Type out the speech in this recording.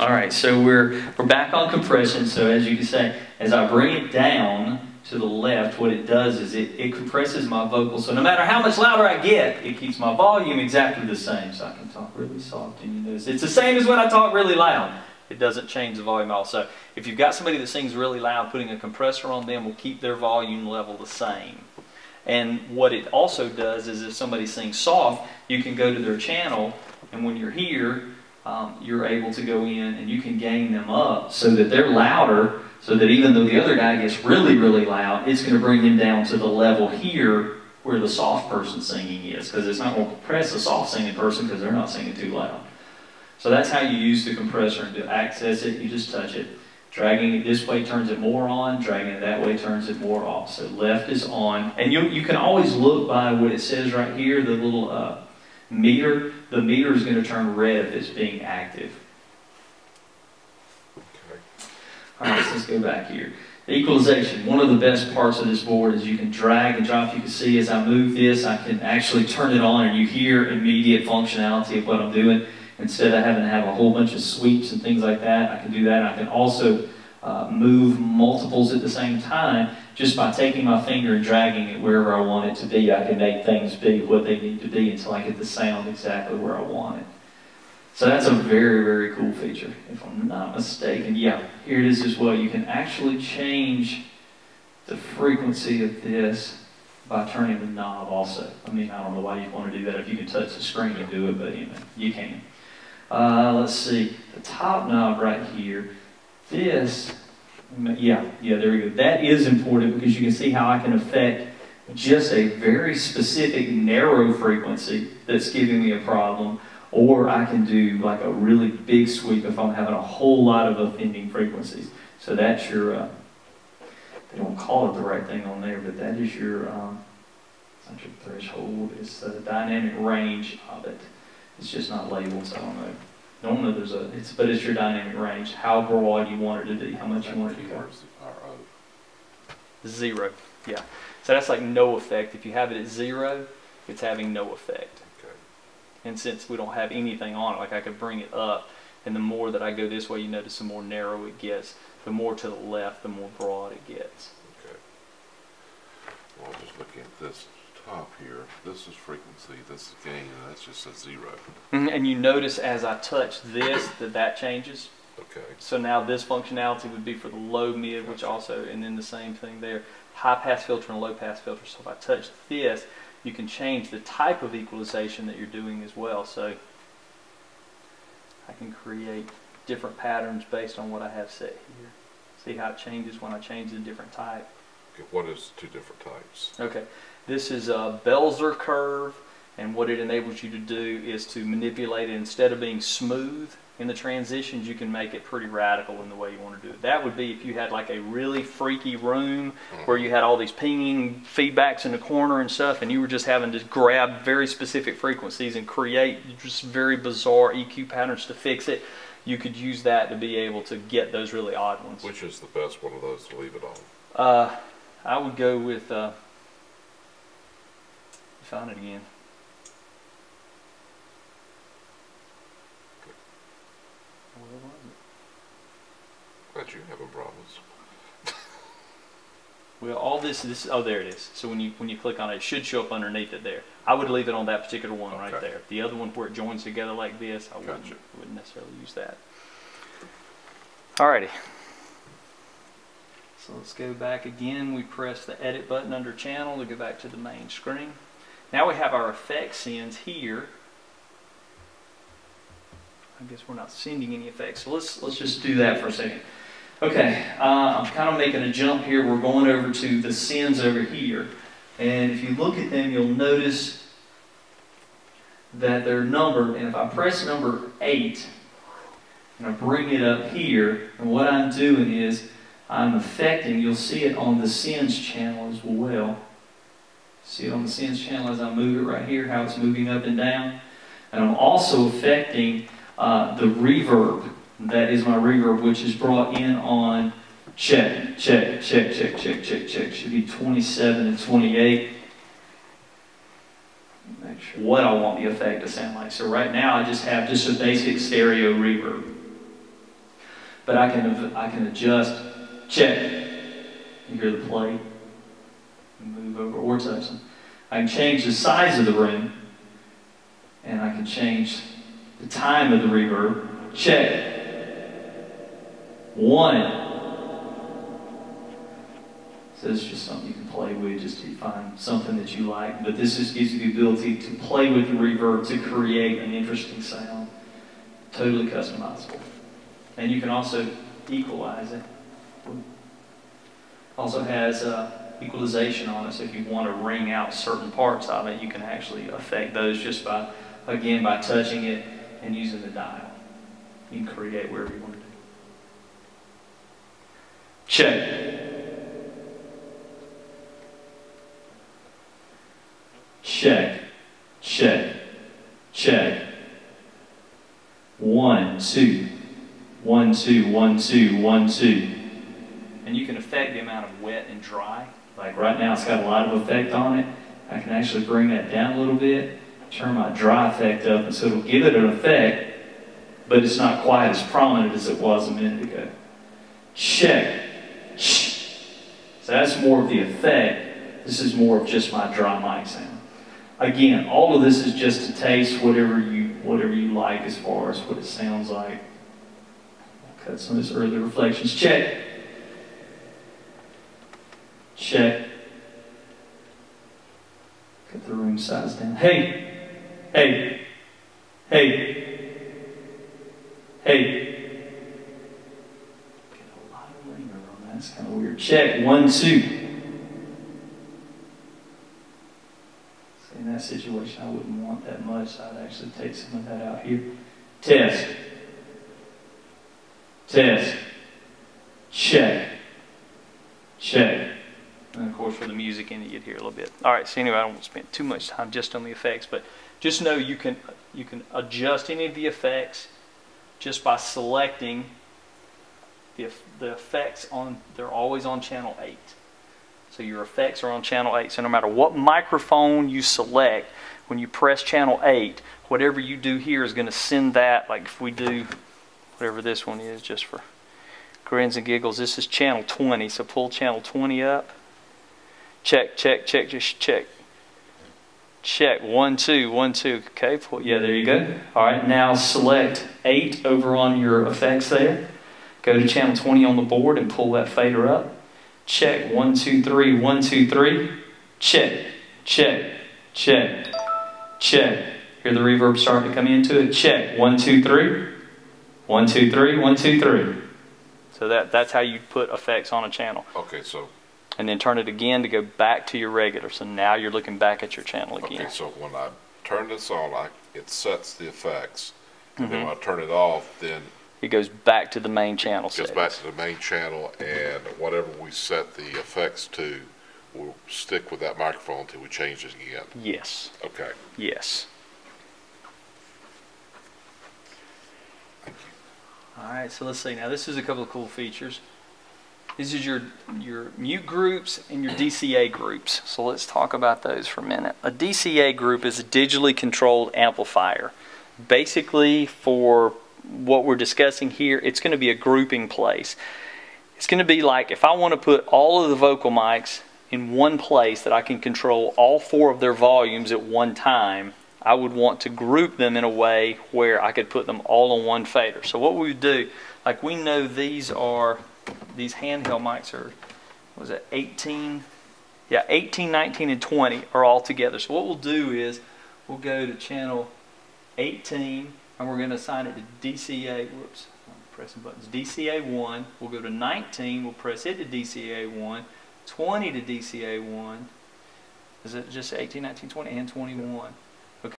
All right, so we're back on compression. So as you can say, as I bring it down to the left, what it does is it compresses my vocal. So no matter how much louder I get, it keeps my volume exactly the same. So I can talk really soft and you notice it's the same as when I talk really loud. It doesn't change the volume also. If you've got somebody that sings really loud, putting a compressor on them will keep their volume level the same. And what it also does is if somebody sings soft, you can go to their channel, and when you're here, you're able to go in and you can gain them up so that they're louder, so that even though the other guy gets really, really loud, it's going to bring him down to the level here where the soft person singing is, because it's not going to compress a soft singing person because they're not singing too loud. So that's how you use the compressor, and to access it, you just touch it. Dragging it this way turns it more on, dragging it that way turns it more off. So left is on, and you can always look by what it says right here, the little meter. The meter is going to turn red if it's being active. Okay. All right, so let's go back here. The equalization. One of the best parts of this board is you can drag and drop. You can see as I move this, I can actually turn it on, and you hear immediate functionality of what I'm doing. Instead of having to have a whole bunch of sweeps and things like that, I can do that. I can also move multiples at the same time just by taking my finger and dragging it wherever I want it to be. I can make things be what they need to be until I get the sound exactly where I want it. So that's a very, very cool feature. If I'm not mistaken, yeah, here it is as well. You can actually change the frequency of this by turning the knob also. I mean, I don't know why you'd want to do that if you can touch the screen and do it, but you know, you can. Let's see, the top knob right here, this, yeah, there we go. That is important because you can see how I can affect just a very specific narrow frequency that's giving me a problem, or I can do like a really big sweep if I'm having a whole lot of offending frequencies. So that's your, they don't call it the right thing on there, but that is your, it's not your threshold, it's the dynamic range of it. It's just not labeled, so I don't know. Normally there's a, but it's your dynamic range, how broad you want it to be, how much you want it to cover. 0, yeah. So that's like no effect. If you have it at 0, it's having no effect. Okay. And since we don't have anything on it, like I could bring it up, and the more that I go this way, you notice the more narrow it gets. The more to the left, the more broad it gets. Okay. Well, just looking at this top here, this is frequency, this is gain, and that's just a 0. And you notice as I touch this that changes. Okay. So now this functionality would be for the low, mid, which also, and then the same thing there, high pass filter and low pass filter. So if I touch this, you can change the type of equalization that you're doing as well. So I can create different patterns based on what I have set here. See how it changes when I change the different type. Okay, what is 2 different types? Okay, this is a Belzer curve, and what it enables you to do is to manipulate it. Instead of being smooth in the transitions, you can make it pretty radical in the way you want to do it. That would be if you had like a really freaky room where you had all these pinging feedbacks in the corner and stuff, and you were just having to grab very specific frequencies and create just very bizarre EQ patterns to fix it. You could use that to be able to get those really odd ones. Which is the best one of those to leave it on? I would go with, find it again. Where was it? Glad you're having problems. Well, all this, oh, there it is. So when you click on it, it should show up underneath it there. I would leave it on that particular one right there. The other one where it joins together like this, I wouldn't necessarily use that. Alrighty. So let's go back again. We press the edit button under channel to go back to the main screen. Now we have our effects sends here. I guess we're not sending any effects, so let's just do that for a second. Okay, I'm kind of making a jump here. We're going over to the sends over here. And if you look at them, you'll notice that they're numbered. And if I press number 8, and I bring it up here, and what I'm doing is I'm affecting, you'll see it on the sends channel as well. See it on the sends channel as I move it right here, how it's moving up and down. And I'm also affecting the reverb. That is my reverb, which is brought in on check. Should be 27 and 28. Make sure what I want the effect to sound like. So right now I just have just a basic stereo reverb. but I can adjust. Check. You hear the play? Move over or touch them. I can change the size of the room, and I can change the time of the reverb. Check. 1. So it's just something you can play with, just to find something that you like. But this just gives you the ability to play with the reverb to create an interesting sound. Totally customizable. And you can also equalize it. Also has equalization on it, so if you want to ring out certain parts of it, you can actually affect those just by, again, by touching it and using the dial. You can create wherever you want to do. Check. Check. Check. Check. 1, 2. 1, 2, 1, 2, 1, 2. And you can affect the amount of wet and dry. Like right now it's got a lot of effect on it. I can actually bring that down a little bit, turn my dry effect up, and so it'll give it an effect, but it's not quite as prominent as it was a minute ago. Check. So that's more of the effect. This is more of just my dry mic sound. Again, all of this is just to taste whatever you like as far as what it sounds like. I'll cut some of this early reflections. Check. Check. Cut the room size down. Hey. Hey. Hey. Hey. Get a lot of ringer on that. That's kind of weird. Check. 1, 2. In that situation, I wouldn't want that much, so I'd actually take some of that out here. Test. Test. Check. Check. And of course, for the music in it, you'd hear a little bit. All right, so anyway, I don't want to spend too much time just on the effects, but just know you can adjust any of the effects just by selecting the effects on, they're always on channel 8. So your effects are on channel 8. So no matter what microphone you select, when you press channel 8, whatever you do here is going to send that, like if we do whatever this one is, just for grins and giggles, this is channel 20. So pull channel 20 up. Check, check, check, just check. Check, 1, 2, 1, 2. Okay, yeah, there you go. All right, now select 8 over on your effects there. Go to channel 20 on the board and pull that fader up. Check, 1, 2, 3, 1, 2, 3. Check, check, check, check. Hear the reverb starting to come into it. Check, 1, 2, 3. 1, 2, 3, 1, 2, 3. So that's how you put effects on a channel. Okay, so. And then turn it again to go back to your regular. So now you're looking back at your channel again. Okay, so when I turn this on, it sets the effects. And then when I turn it off, then it goes back to the main channel. It goes back to the main channel, and whatever we set the effects to, we'll stick with that microphone until we change it again. Yes. Okay. Yes. Thank you. All right, so let's see. Now this is a couple of cool features. This is your mute groups and your DCA groups. So let's talk about those for a minute. A DCA group is a digitally controlled amplifier. Basically, for what we're discussing here, it's going to be a grouping place. It's going to be like if I want to put all of the vocal mics in one place that I can control all 4 of their volumes at one time, I would want to group them in a way where I could put them all on one fader. So what we would do, like we know these handheld mics are, what was it, 18? Yeah, 18, 19, and 20 are all together. So what we'll do is we'll go to channel 18, and we're going to assign it to DCA, whoops, I'm pressing buttons, DCA1. We'll go to 19, we'll press it to DCA1, 20 to DCA1. Is it just 18, 19, 20, and 21?